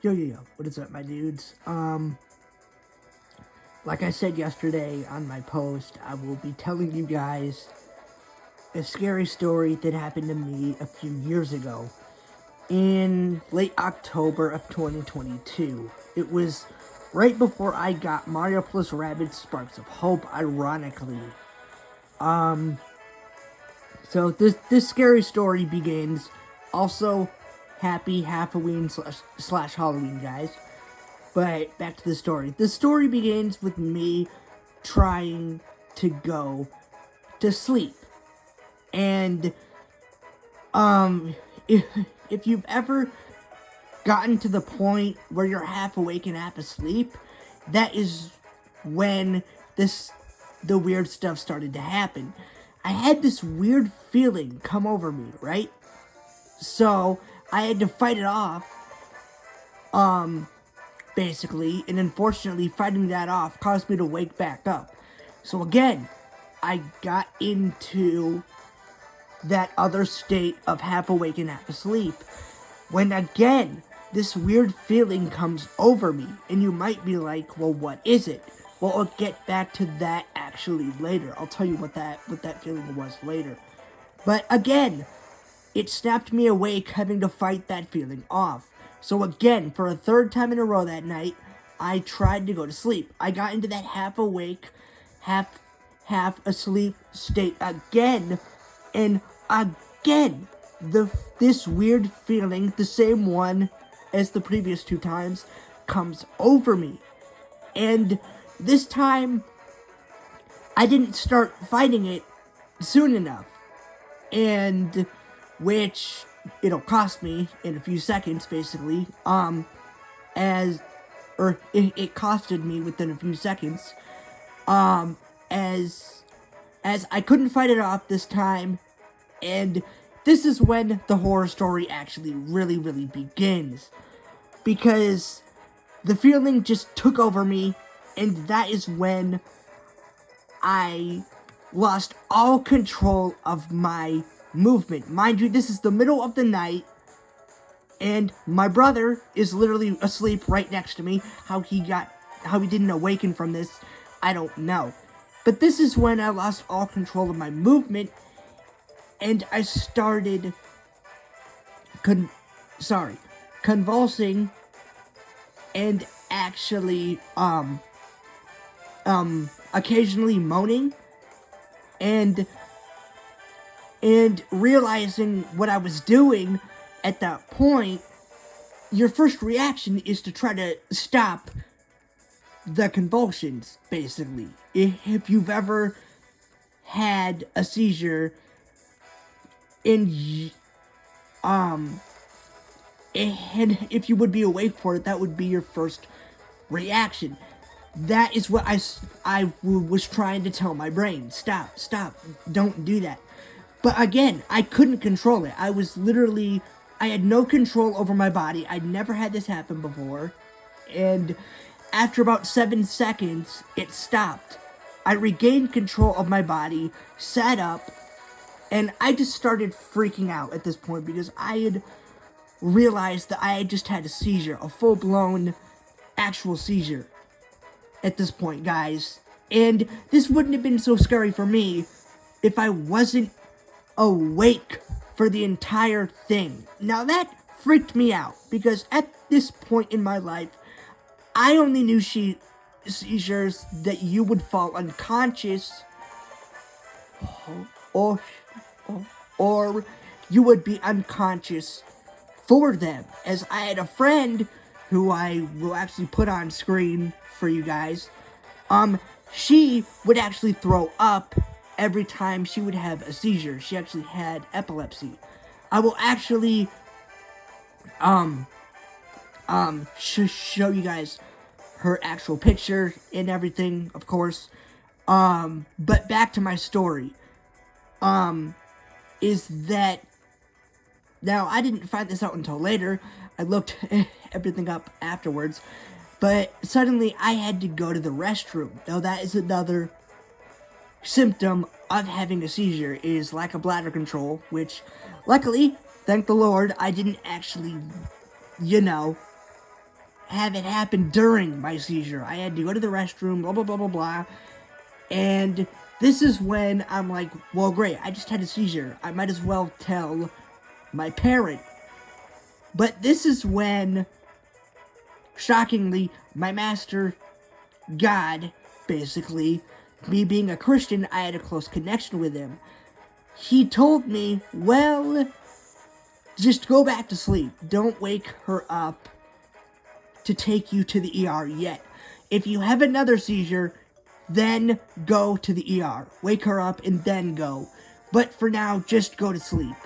Yo, what is up, my dudes? Like I said yesterday on my post, I will be telling you guys a scary story that happened to me a few years ago in late October of 2022. It was right before I got Mario plus Rabbids Sparks of Hope, ironically. So this scary story begins. Also, happy Halloween slash Halloween, guys. But back to the story. The story begins with me trying to go to sleep. And if you've ever gotten to the point where you're half awake and half asleep, that is when the weird stuff started to happen. I had this weird feeling come over me, right? So I had to fight it off. Basically, and unfortunately fighting that off caused me to wake back up. So again, I got into that other state of half awake and half asleep, when again, this weird feeling comes over me, and you might be like, well, what is it? Well, I'll get back to that actually later. I'll tell you what that feeling was later. But again, it snapped me awake having to fight that feeling off. So again, for a third time in a row that night, I tried to go to sleep. I got into that half awake, half asleep state again, and again, this weird feeling, the same one as the previous two times, comes over me. And this time, I didn't start fighting it soon enough. And which it'll cost me in a few seconds, basically, it costed me within a few seconds, as I couldn't fight it off this time, and this is when the horror story actually really begins, because the feeling just took over me, and that is when I lost all control of my movement. Mind you, this is the middle of the night, and my brother is literally asleep right next to me. How he didn't awaken from this, I don't know. But this is when I lost all control of my movement, and I started convulsing, and actually occasionally moaning, and realizing what I was doing at that point. Your first reaction is to try to stop the convulsions, basically. If you've ever had a seizure, and if you would be awake for it, that would be your first reaction. That is what I was trying to tell my brain. Stop, don't do that. But again, I couldn't control it. I had no control over my body. I'd never had this happen before. And after about 7 seconds, it stopped. I regained control of my body, sat up, and I just started freaking out at this point, because I had realized that I had just had a seizure, a full-blown actual seizure at this point, guys. And this wouldn't have been so scary for me if I wasn't awake for the entire thing. Now that freaked me out, because at this point in my life, I only knew seizures that you would fall unconscious, or you would be unconscious for them. As I had a friend who I will actually put on screen for you guys, she would actually throw up every time she would have a seizure. She actually had epilepsy. I will actually show you guys her actual picture and everything, of course. But back to my story. Is that now, I didn't find this out until later. I looked everything up afterwards, but suddenly I had to go to the restroom. Now that is another symptom of having a seizure, is lack of bladder control, which luckily, thank the Lord, I didn't actually, have it happen during my seizure. I had to go to the restroom, blah, blah, blah, blah, blah. And this is when I'm like, well, great, I just had a seizure. I might as well tell my parent. But this is when, shockingly, my master, God, basically, me being a Christian, I had a close connection with him. He told me, well, just go back to sleep. Don't wake her up to take you to the ER yet. If you have another seizure, then go to the ER. Wake her up and then go. But for now, just go to sleep.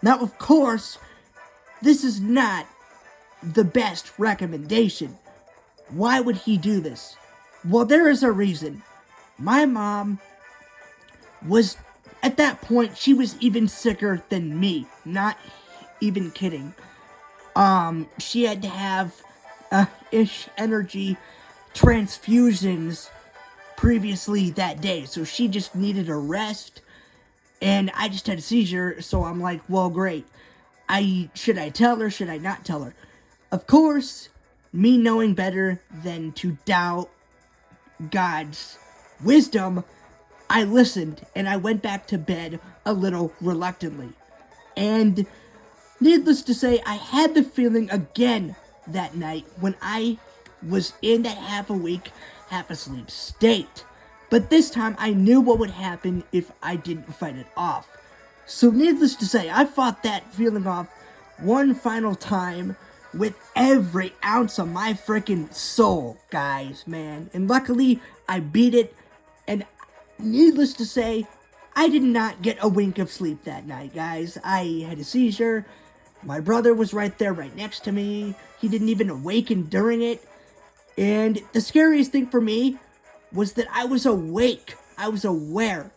Now, of course, this is not the best recommendation. Why would he do this? Well, there is a reason. My mom was, at that point, she was even sicker than me. Not even kidding. She had to have energy transfusions previously that day, so she just needed a rest, and I just had a seizure, so I'm like, well, great. Should I tell her? Should I not tell her? Of course, me knowing better than to doubt God's wisdom, I listened, and I went back to bed a little reluctantly. And needless to say, I had the feeling again that night when I was in that half-awake, half-asleep state. But this time, I knew what would happen if I didn't fight it off. So needless to say, I fought that feeling off one final time with every ounce of my freaking soul, guys, man. And luckily, I beat it, and needless to say, I did not get a wink of sleep that night, guys. I had a seizure. My brother was right there, right next to me. He didn't even awaken during it. And the scariest thing for me was that I was awake. I was aware.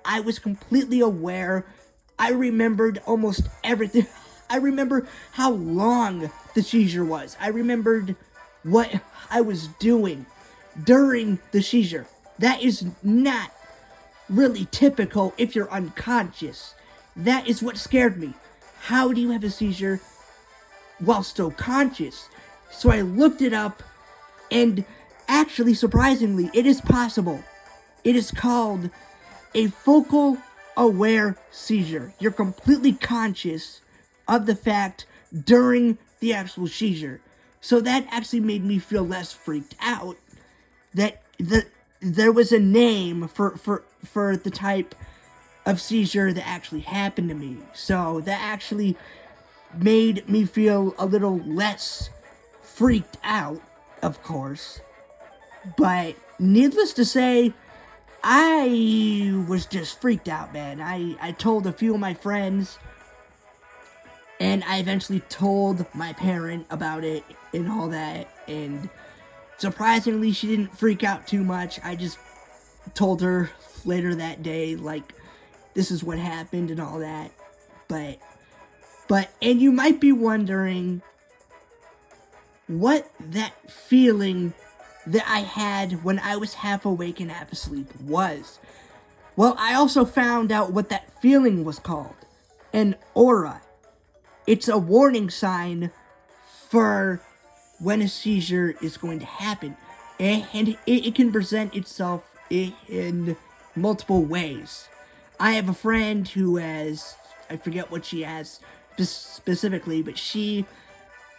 I was completely aware. I remembered almost everything. I remember how long the seizure was. I remembered what I was doing during the seizure. That is not really typical if you're unconscious. That is what scared me. How do you have a seizure while still conscious? So I looked it up, and actually, surprisingly, it is possible. It is called a focal aware seizure. You're completely conscious of the fact during the actual seizure. So that actually made me feel less freaked out that there was a name for the type of seizure that actually happened to me. So that actually made me feel a little less freaked out, of course. But needless to say, I was just freaked out, man. I told a few of my friends, and I eventually told my parent about it and all that, and surprisingly, she didn't freak out too much. I just told her later that day, like, this is what happened and all that. And you might be wondering what that feeling that I had when I was half awake and half asleep was. Well, I also found out what that feeling was called. An aura. It's a warning sign for when a seizure is going to happen. And it can present itself in multiple ways. I have a friend who has, I forget what she has specifically, but she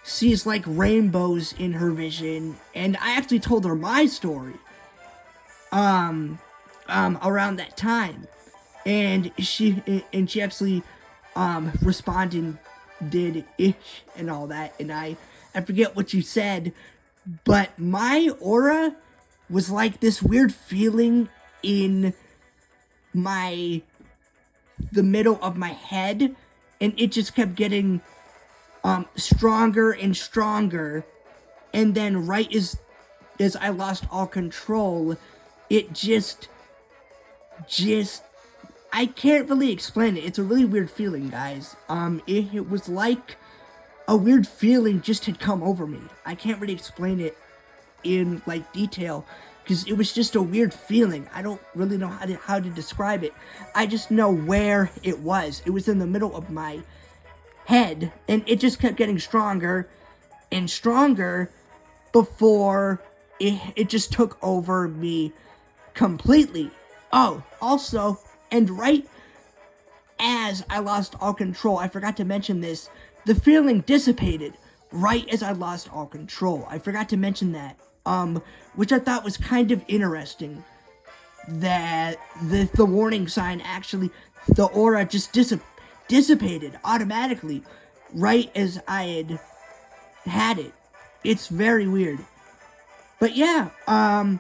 sees like rainbows in her vision, and I actually told her my story around that time, and she actually responded, did ish and all that, and I forget what you said, but my aura was like this weird feeling in the middle of my head, and it just kept getting stronger and stronger, and then right as I lost all control, it just I can't really explain it. It's a really weird feeling, guys. It was like a weird feeling just had come over me. I can't really explain it in like detail, because it was just a weird feeling. I don't really know how to describe it. I just know where it was. It was in the middle of my head, and it just kept getting stronger and stronger, before it just took over me completely. Oh, also, and right as I lost all control, I forgot to mention this, the feeling dissipated right as I lost all control. I forgot to mention that, which I thought was kind of interesting, that the warning sign actually, the aura just dissipated automatically right as I had it. It's very weird. But yeah, I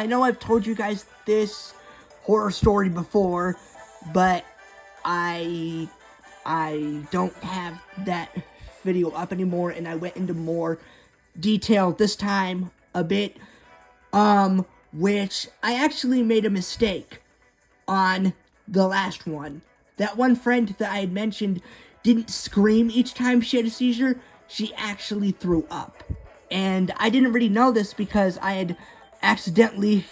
know I've told you guys this horror story before, but I don't have that video up anymore, and I went into more detail this time a bit, which I actually made a mistake on the last one. That one friend that I had mentioned didn't scream each time she had a seizure, she actually threw up. And I didn't really know this because I had accidentally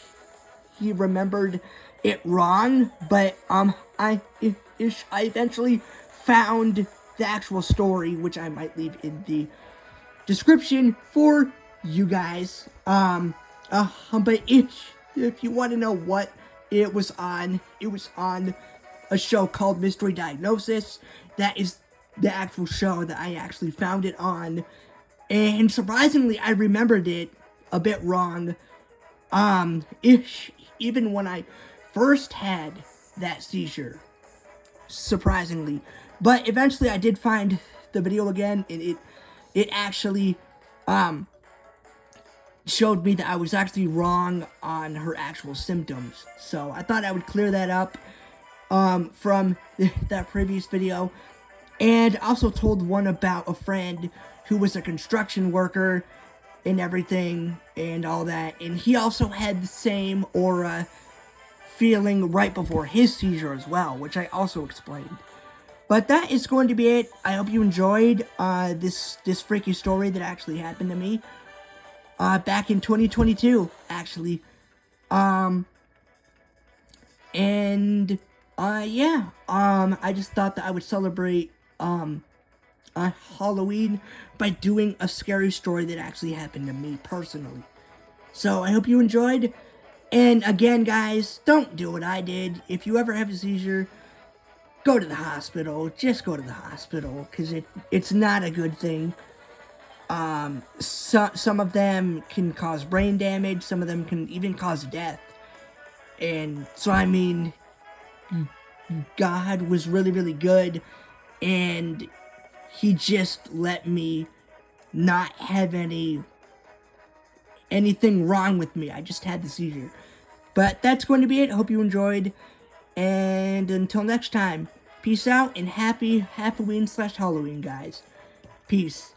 remembered it wrong, but I eventually found the actual story, which I might leave in the description for you guys. But if you want to know what it was on a show called Mystery Diagnosis. That is the actual show that I actually found it on. And surprisingly, I remembered it a bit wrong. Even when I first had that seizure. Surprisingly. But eventually I did find the video again, and it actually, showed me that I was actually wrong on her actual symptoms. So I thought I would clear that up, from that previous video. And also told one about a friend who was a construction worker and everything and all that. And he also had the same aura feeling right before his seizure as well, which I also explained. But that is going to be it. I hope you enjoyed this freaky story that actually happened to me back in 2022, actually. Yeah, I just thought that I would celebrate Halloween by doing a scary story that actually happened to me personally. So I hope you enjoyed. And again, guys, don't do what I did. If you ever have a seizure, go to the hospital. Just go to the hospital, because it's not a good thing. Some of them can cause brain damage. Some of them can even cause death. And so, I mean, God was really, really good, and he just let me not have anything wrong with me. I just had the seizure. But that's going to be it. I hope you enjoyed, and until next time, peace out, and happy Halloween/Halloween, guys. Peace.